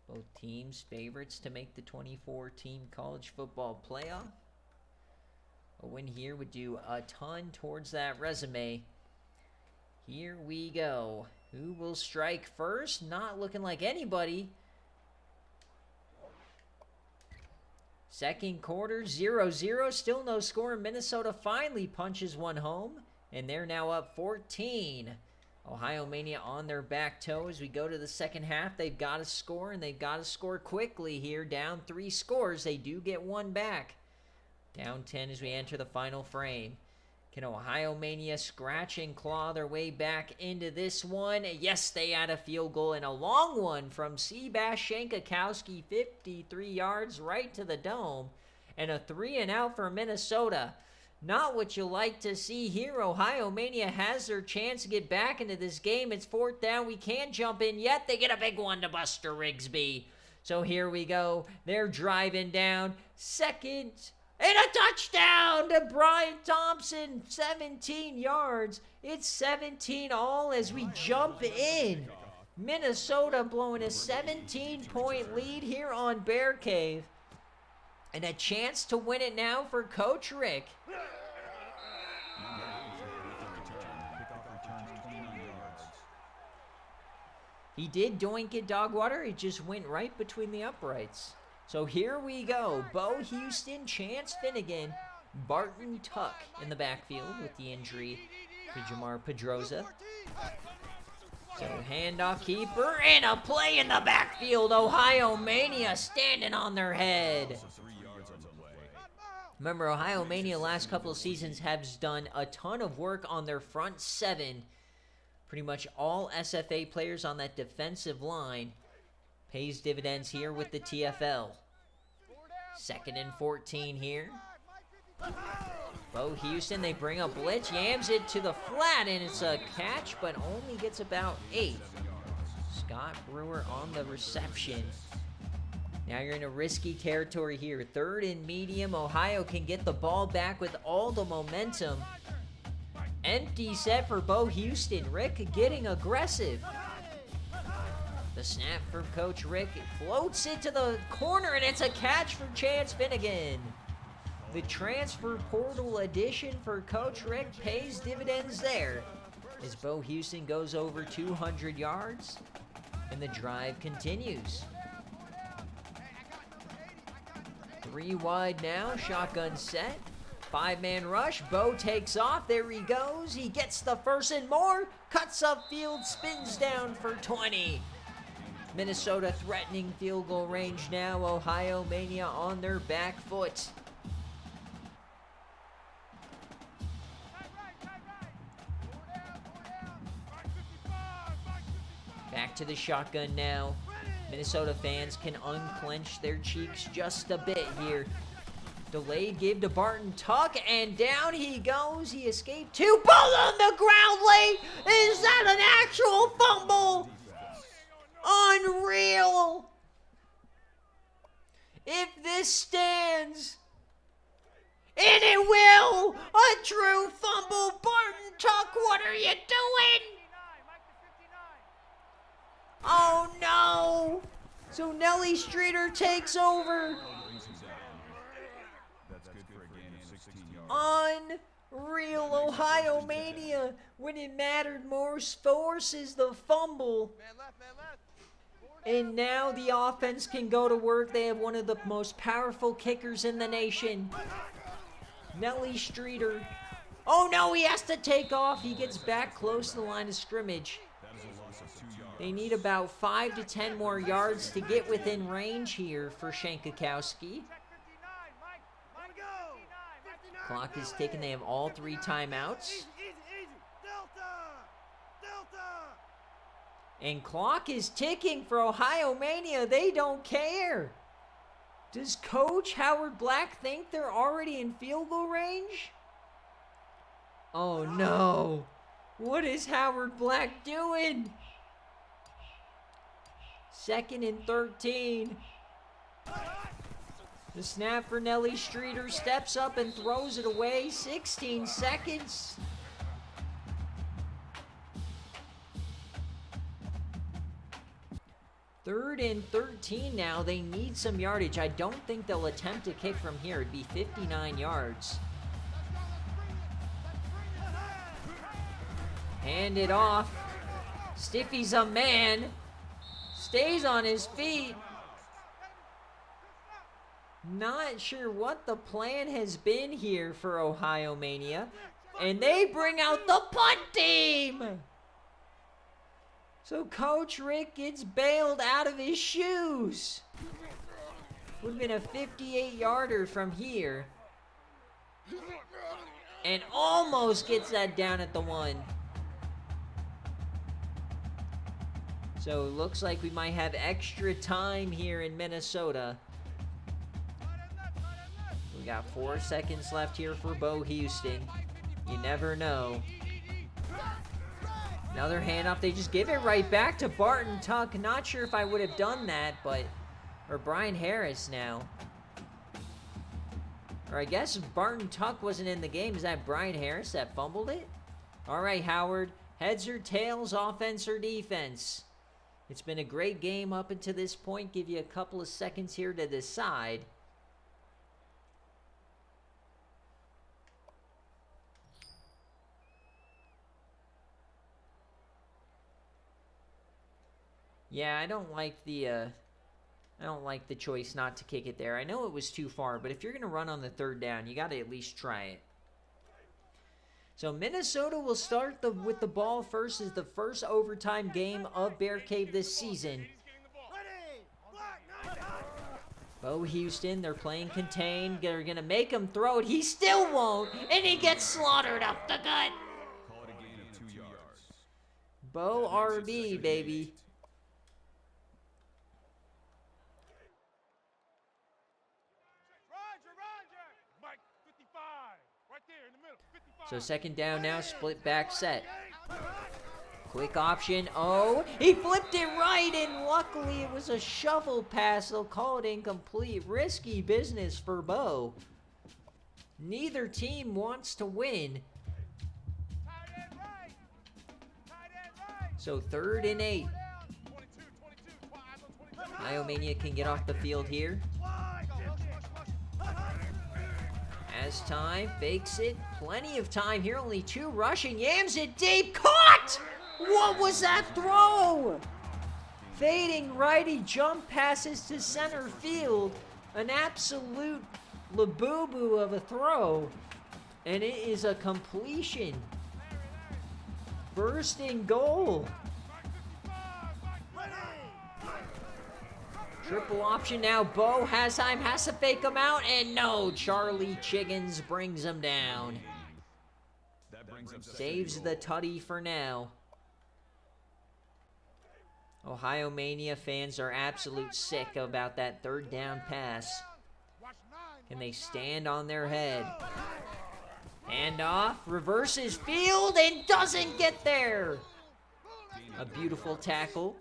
Both teams favorites to make the 2014 college football playoff. A win here would do a ton towards that resume. Here we go. Who will strike first? Not looking like anybody. Second quarter, 0-0. Still no score. Minnesota finally punches one home, and they're now up 14. Ohio Mania on their back toe as we go to the second half. They've got to score, and they've got to score quickly here. Down 3 scores. They do get one back. Down 10 as we enter the final frame. Can Ohio Mania scratch and claw their way back into this one? Yes, they add a field goal, and a long one from Sebastian Shankakowski, 53 yards right to the dome, and a 3-and-out for Minnesota. Not what you like to see here. Ohio Mania has their chance to get back into this game. It's 4th down. We can't jump in yet. They get a big one to Buster Rigsby. So here we go. They're driving down. Second. And a touchdown to Brian Thompson, 17 yards. It's 17 all as we jump in. Minnesota blowing a 17-point lead here on BearCave. And a chance to win it now for Coach Rick. He did doink it, dog water. It just went right between the uprights. So here we go. Bo Houston, Chance Finnegan, Barton Tuck in the backfield with the injury to Jamar Pedroza. So handoff keeper and a play in the backfield. Ohio Mania standing on their head. Remember, Ohio Mania last couple of seasons has done a ton of work on their front 7. Pretty much all SFA players on that defensive line. Pays dividends here with the TFL. 2nd and 14 here. Bo Houston, they bring a blitz, yams it to the flat, and it's a catch, but only gets about 8. Scott Brewer on the reception. Now you're in a risky territory here. Third and medium. Ohio can get the ball back with all the momentum. Empty set for Bo Houston. Rick getting aggressive. The snap from Coach Rick. Floats it to the corner, and it's a catch for Chance Finnegan. The transfer portal addition for Coach Rick pays dividends there, as Bo Houston goes over 200 yards, and the drive continues. 3 wide now, shotgun set. 5-man rush, Bo takes off, there he goes. He gets the first and more, cuts upfield, spins down for 20. Minnesota threatening field goal range now. Ohio Mania on their back foot. Back to the shotgun now. Minnesota fans can unclench their cheeks just a bit here. Delayed give to Barton Tuck, and down he goes. He escaped 2. Ball on the ground late. Is that an actual fumble? Unreal. If this stands, and it will, a true fumble. Barton Tuck, what are you doing? Oh no! So Nelly Streeter takes over. Unreal. Ohio Mania, when it mattered most, forces the fumble. And now the offense can go to work. They have one of the most powerful kickers in the nation. Nelly Streeter. Oh no, he has to take off. He gets back close to the line of scrimmage. They need about 5 to 10 more yards to get within range here for Shankakowski. Clock is ticking. They have all 3 timeouts. And clock is ticking for Ohio Mania. They don't care. Does Coach Howard Black think they're already in field goal range? Oh no. What is Howard Black doing? 2nd and 13. The snap for Nelly Streeter, steps up and throws it away. 16 seconds. Third and 13 now. They need some yardage. I don't think they'll attempt to kick from here. It'd be 59 yards. Hand it off. Stiffy's a man. Stays on his feet. Not sure what the plan has been here for Ohio Mania. And they bring out the punt team. So Coach Rick gets bailed out of his shoes. Would have been a 58-yarder from here. And almost gets that down at the 1. So it looks like we might have extra time here in Minnesota. We got 4 seconds left here for Bo Houston. You never know. Another handoff. They just give it right back to Barton Tuck. Not sure if I would have done that, but... Or Brian Harris now. Or I guess Barton Tuck wasn't in the game. Is that Brian Harris that fumbled it? All right, Howard. Heads or tails, offense or defense? It's been a great game up until this point. Give you a couple of seconds here to decide. Yeah, I don't like the choice not to kick it there. I know it was too far, but if you're going to run on the 3rd down, you got to at least try it. So Minnesota will start with the ball first as the first overtime game of BearCave this season. Bo Houston, they're playing contain. They're going to make him throw it. He still won't, and he gets slaughtered up the gut. Bo RB, baby. So 2nd down now, split back set. Quick option. Oh, he flipped it right, and luckily it was a shovel pass. They'll call it incomplete. Risky business for Bo. Neither team wants to win. So 3rd and 8. Iomania can get off the field here. Has time, fakes it. Plenty of time here, only 2 rushing. Yams it deep, caught! What was that throw? Fading righty jump passes to center field. An absolute laboo-boo of a throw. And it is a completion. 1st and goal. Triple option now. Bo has time, has to fake him out, and no, Charlie Chiggins brings him down. Saves the tutty for now. Ohio Mania fans are absolute sick about that 3rd down pass. Can they stand on their head? Handoff, reverses field, and doesn't get there. A beautiful tackle.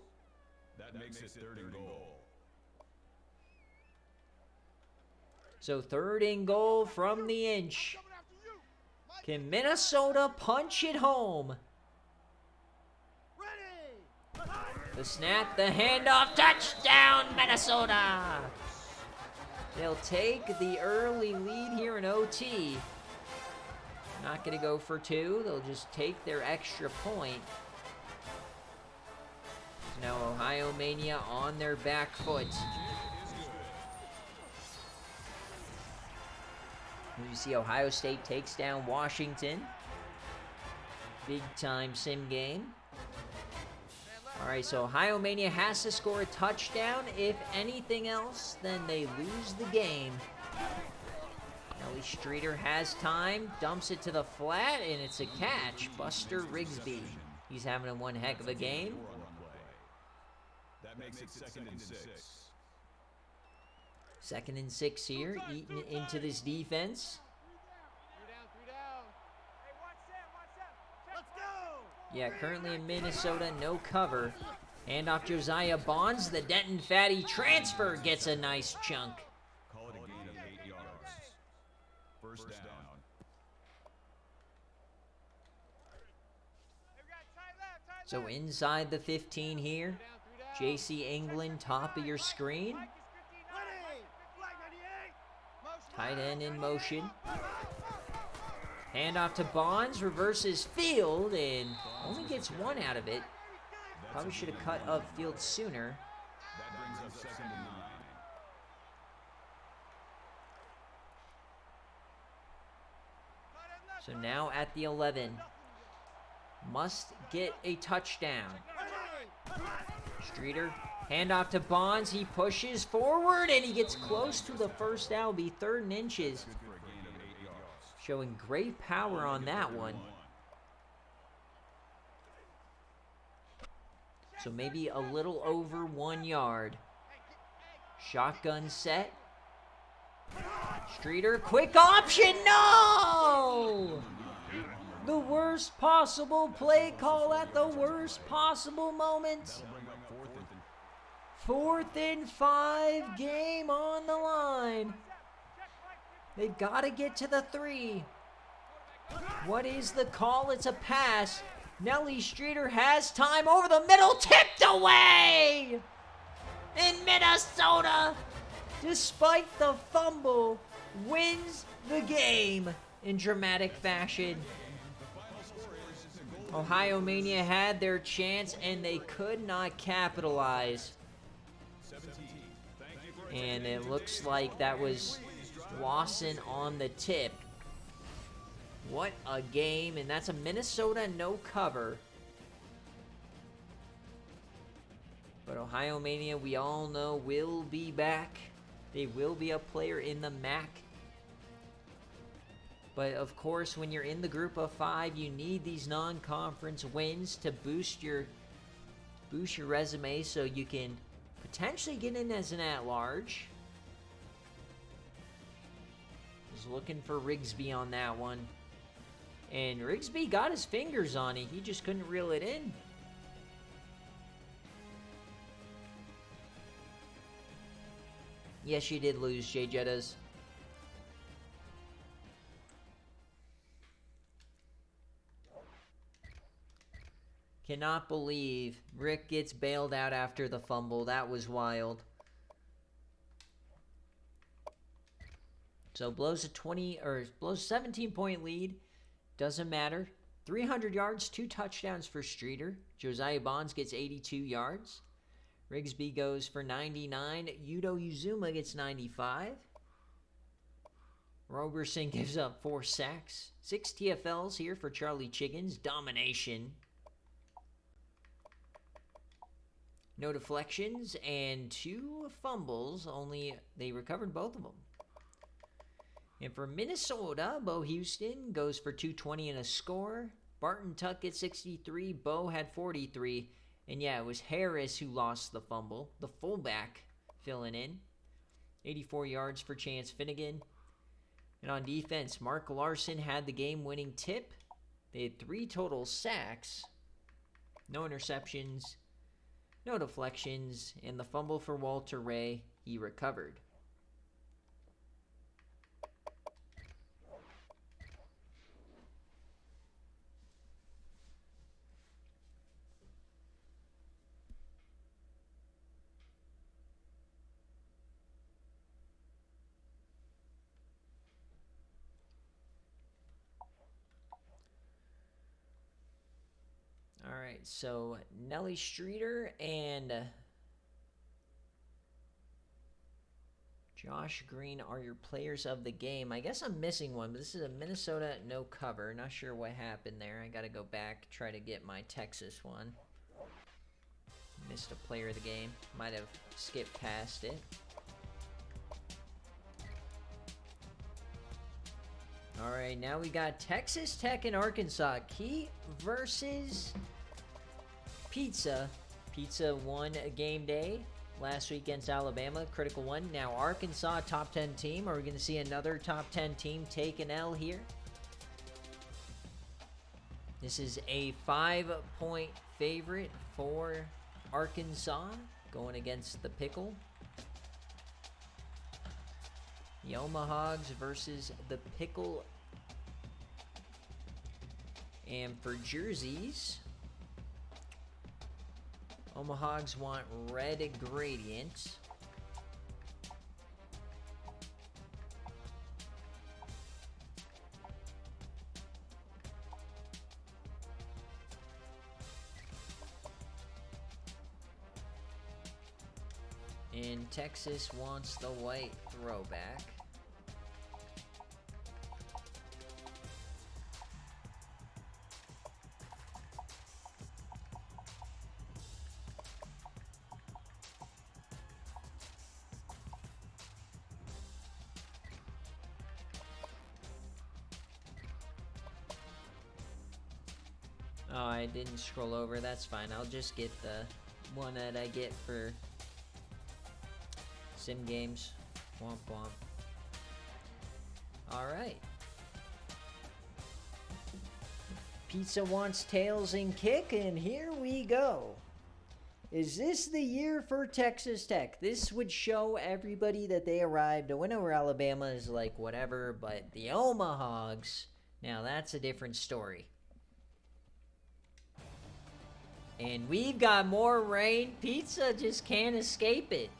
That makes it 3rd and goal. So 3rd and goal from the inch. Can Minnesota punch it home? The snap, the handoff, touchdown Minnesota! They'll take the early lead here in OT. Not going to go for 2. They'll just take their extra point. So now Ohio Mania on their back foot. You see Ohio State takes down Washington. Big time sim game. All right, so Ohio Mania has to score a touchdown. If anything else, then they lose the game. Ellie Streeter has time, dumps it to the flat, and it's a catch. Buster Rigsby. He's having one heck of a game. That makes it 2nd and 6. 2nd and 6 here, eating into this defense. Yeah, currently in Minnesota, no cover. Handoff Josiah Bonds. The Denton Fatty transfer gets a nice chunk. Call it a gain of 8 yards. 1st down. So inside the 15 here. JC England, top of your screen. Tight end in motion. Handoff to Bonds, reverses field, and only gets 1 out of it. Probably should have cut upfield sooner. That brings up 2nd and 9. So now at the 11. Must get a touchdown. Streeter, handoff to Bonds. He pushes forward, and he gets close to the 1st down. Will be 3rd and inches. Showing great power on that one. So maybe a little over 1 yard. Shotgun set. Streeter, quick option, no! The worst possible play call at the worst possible moment. 4th and 5, game on the line. They've got to get to the 3. What is the call? It's a pass. Nelly Streeter has time over the middle, tipped away! And Minnesota, despite the fumble, wins the game in dramatic fashion. Ohio Mania had their chance, and they could not capitalize. And it looks like that was Lawson on the tip. What a game, and that's a Minnesota no cover. But Ohio Mania, we all know, will be back. They will be a player in the MAC. But of course, when you're in the group of 5, you need these non-conference wins to boost your resume so you can potentially get in as an at-large. Was looking for Rigsby on that one. And Rigsby got his fingers on it. He just couldn't reel it in. Yes, you did lose, Jay Jettas. Cannot believe Rick gets bailed out after the fumble. That was wild. So blows a 17-point lead. Doesn't matter. 300 yards, 2 touchdowns for Streeter. Josiah Bonds gets 82 yards. Rigsby goes for 99. Yudo Uzuma gets 95. Roberson gives up 4 sacks. 6 TFLs here for Charlie Chiggins. Domination. No deflections and 2 fumbles. Only they recovered both of them. And for Minnesota, Bo Houston goes for 220 and a score. Barton Tuck gets 63. Bo had 43. And yeah, it was Harris who lost the fumble. The fullback filling in. 84 yards for Chance Finnegan. And on defense, Mark Larson had the game-winning tip. They had 3 total sacks. No interceptions. No deflections. And the fumble for Walter Ray, he recovered. All right, so Nelly Streeter and Josh Green are your players of the game. I guess I'm missing one, but this is a Minnesota no cover. Not sure what happened there. I got to go back, try to get my Texas one. Missed a player of the game. Might have skipped past it. All right, now we got Texas Tech and Arkansas. Key versus Pizza. Pizza won a game day last week against Alabama. Critical one. Now Arkansas, top 10 team. Are we going to see another top 10 team take an L here? This is a 5-point favorite for Arkansas going against the Pickle. The Omahogs versus the Pickle. And for jerseys, Omahogs want red gradient. And Texas wants the white throwback. Oh, I didn't scroll over. That's fine. I'll just get the one that I get for sim games. Womp womp. Alright. Pizza wants tails and kick, and here we go. Is this the year for Texas Tech? This would show everybody that they arrived. A win over Alabama is like whatever, but the Omahogs, now that's a different story. And we've got more rain. Pizza just can't escape it.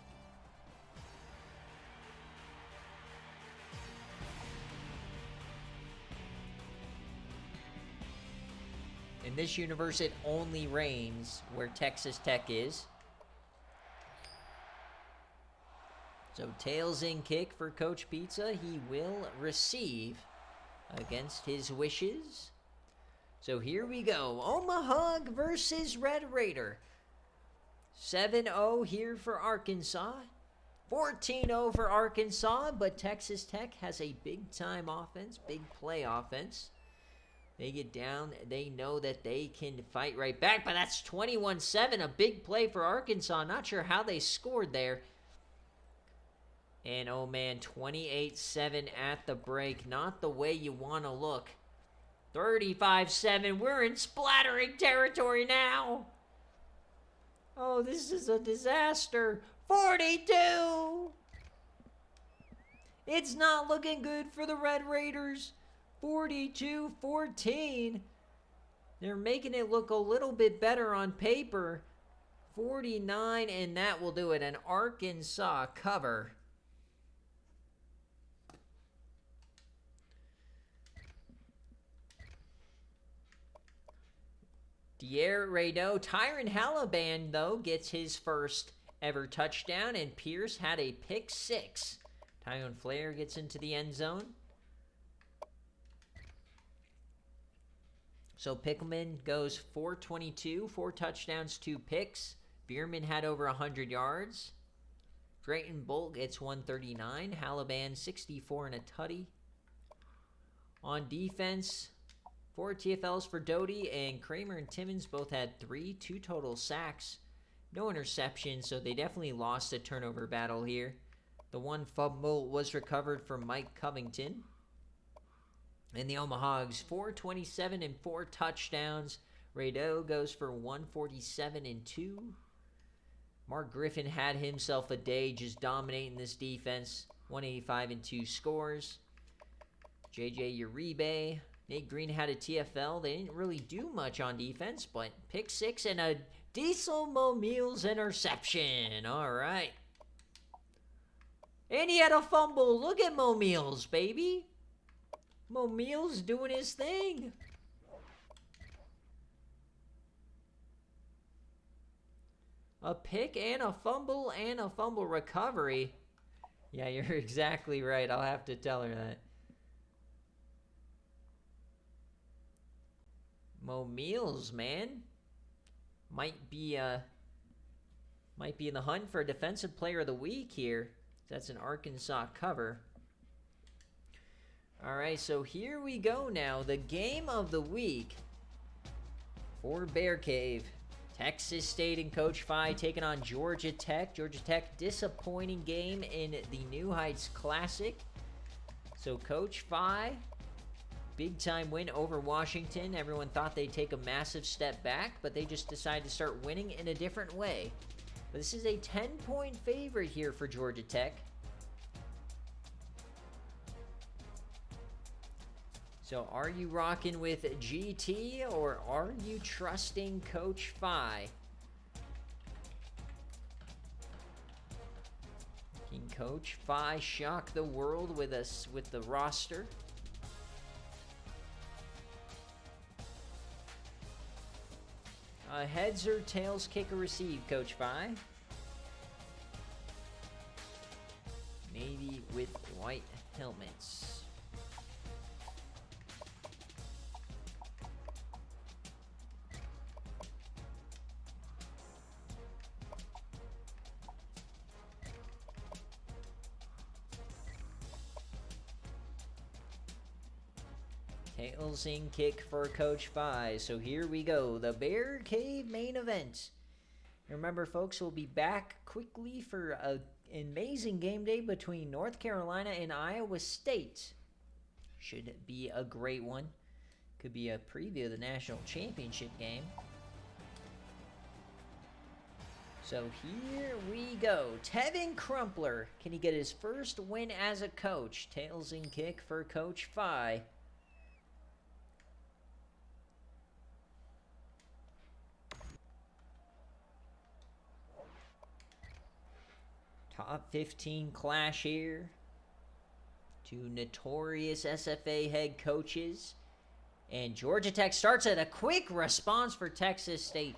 In this universe, it only rains where Texas Tech is. So tails in kick for Coach Pizza. He will receive against his wishes. So here we go. Omaha versus Red Raider. 7-0 here for Arkansas. 14-0 for Arkansas, but Texas Tech has a big-time offense, big play offense. They get down. They know that they can fight right back, but that's 21-7, a big play for Arkansas. Not sure how they scored there. And, oh, man, 28-7 at the break. Not the way you want to look. 35-7. We're in splattering territory now. Oh, this is a disaster. 42. It's not looking good for the Red Raiders. 42-14. They're making it look a little bit better on paper. 49, and that will do it. An Arkansas cover. Dier Rado. Tyron Halliban, though, gets his first ever touchdown, and Pierce had a pick six. Tyon Flair gets into the end zone. So Pickleman goes 422, 4 touchdowns, 2 picks. Bierman had over 100 yards. Drayton Bolt gets 139. Halliban 64 and a tutty. On defense, 4 TFLs for Doty, and Kramer and Timmons both had 3, 2 total sacks. No interceptions, so they definitely lost a turnover battle here. The one fumble was recovered from Mike Covington. And the Omahags, 427 and 4 touchdowns. Rado goes for 147 and 2. Mark Griffin had himself a day just dominating this defense. 185 and 2 scores. JJ Uribe. Nate Green had a TFL. They didn't really do much on defense, but pick 6 and a Diesel Mo Meals interception. All right. And he had a fumble. Look at Mo Meals, baby. Mo Meals doing his thing. A pick and a fumble recovery. Yeah, you're exactly right. I'll have to tell her that. Mo Meals, man, might be in the hunt for a Defensive Player of the Week here. That's an Arkansas cover. All right, so here we go now. The game of the week for BearCave. Texas State and Coach Phi taking on Georgia Tech. Georgia Tech, disappointing game in the New Heights Classic. So Coach Phi, big time win over Washington. Everyone thought they'd take a massive step back, but they just decided to start winning in a different way. But this is a 10-point favorite here for Georgia Tech. So are you rocking with GT or are you trusting Coach Phi? Can Coach Phi shock the world with us with the roster? Heads or tails, kick or receive, Coach Phi? Navy with white helmets. Tails in kick for Coach Phi. So here we go. The BearCave main event. Remember, folks, we'll be back quickly for an amazing game day between North Carolina and Iowa State. Should be a great one. Could be a preview of the national championship game. So here we go. Tevin Crumpler. Can he get his first win as a coach? Tails in kick for Coach Phi. Top 15 clash here. Two notorious SFA head coaches. And Georgia Tech starts at a quick response for Texas State.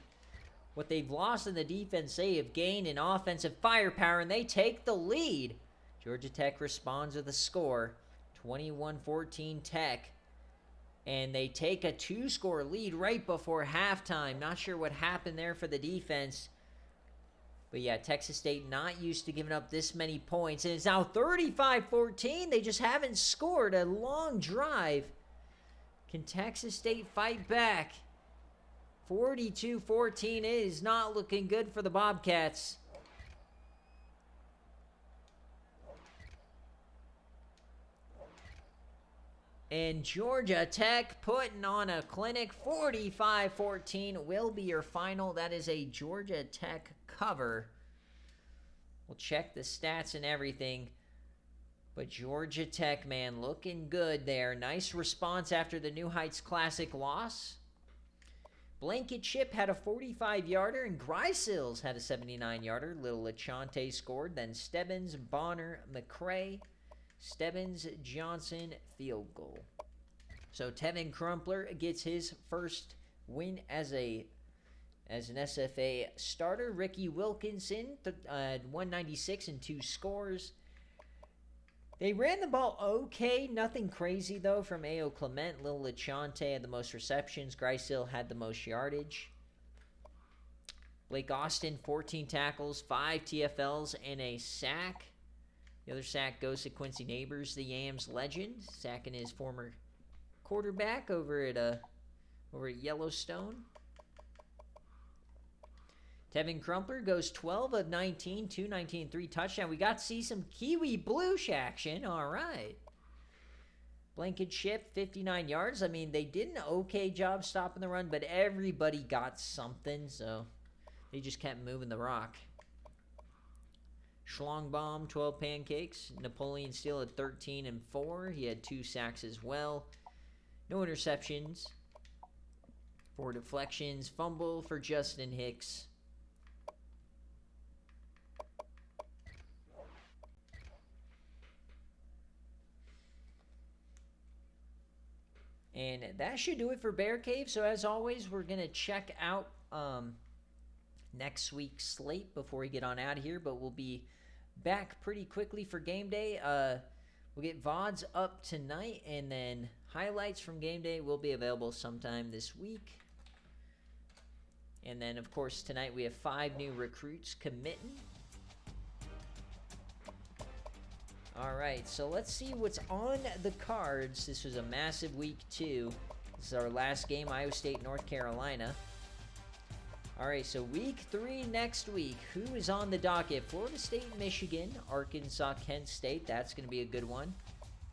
What they've lost in the defense, they have gained in offensive firepower, and they take the lead. Georgia Tech responds with a score, 21-14 Tech. And they take a 2-score lead right before halftime. Not sure what happened there for the defense. But yeah, Texas State not used to giving up this many points. And it's now 35-14. They just haven't scored a long drive. Can Texas State fight back? 42-14 is not looking good for the Bobcats. And Georgia Tech putting on a clinic. 45-14 will be your final. That is a Georgia Tech cover. We'll check the stats and everything. But Georgia Tech, man, looking good there. Nice response after the New Heights Classic loss. Blanket Chip had a 45-yarder, and Greisills had a 79-yarder. Little Lachante scored. Then Stebbins, Bonner, McCray, Stebbins, Johnson, field goal. So Tevin Crumpler gets his first win as an SFA starter. Ricky Wilkinson, 196 and 2 scores. They ran the ball okay. Nothing crazy, though, from A.O. Clement. Lil Lachante had the most receptions. Greisill had the most yardage. Blake Austin, 14 tackles, 5 TFLs, and a sack. The other sack goes to Quincy Neighbors, the Yams legend, sacking his former quarterback over at Yellowstone. Tevin Crumpler goes 12 of 19, 219, 3 touchdown. We got to see some Kiwi Blush action. All right. Blanket Chip, 59 yards. I mean, they did an okay job stopping the run, but everybody got something, so they just kept moving the rock. Schlongbaum, 12 pancakes. Napoleon Steele at 13 and 4. He had 2 sacks as well. No interceptions. 4 deflections. Fumble for Justin Hicks. And that should do it for BearCave. So as always, we're going to check out next week's slate before we get on out of here. But we'll be back pretty quickly for game day. We'll get VODs up tonight. And then highlights from game day will be available sometime this week. And then, of course, tonight we have 5 new recruits committing. All right, so let's see what's on the cards. This was a massive week 2. This is our last game, Iowa State, North Carolina. All right, so week 3 next week. Who is on the docket? Florida State, Michigan, Arkansas, Kent State. That's going to be a good one.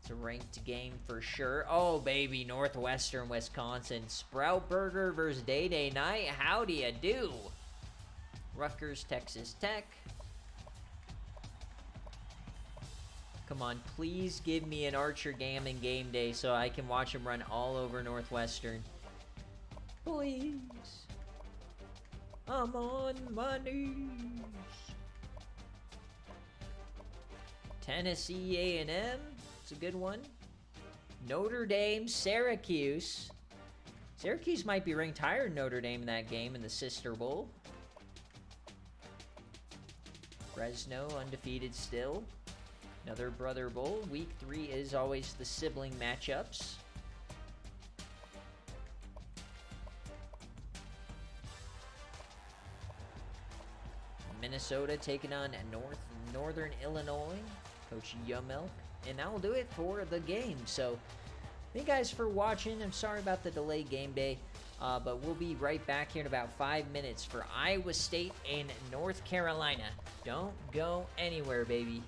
It's a ranked game for sure. Oh, baby, Northwestern, Wisconsin. Sproutburger versus Day Night. How do you do? Rutgers, Texas Tech. Come on, please give me an Archer Gammon game day so I can watch him run all over Northwestern. Please. I'm on my knees. Tennessee A&M. It's a good one. Notre Dame, Syracuse. Syracuse might be ranked higher than Notre Dame in that game in the Sister Bowl. Fresno, undefeated still. Another Brother Bowl. Week 3 is always the sibling matchups. Minnesota taking on Northern Illinois. Coach Yumel. And that will do it for the game. So, thank you guys for watching. I'm sorry about the delayed game day. But we'll be right back here in about 5 minutes for Iowa State and North Carolina. Don't go anywhere, baby.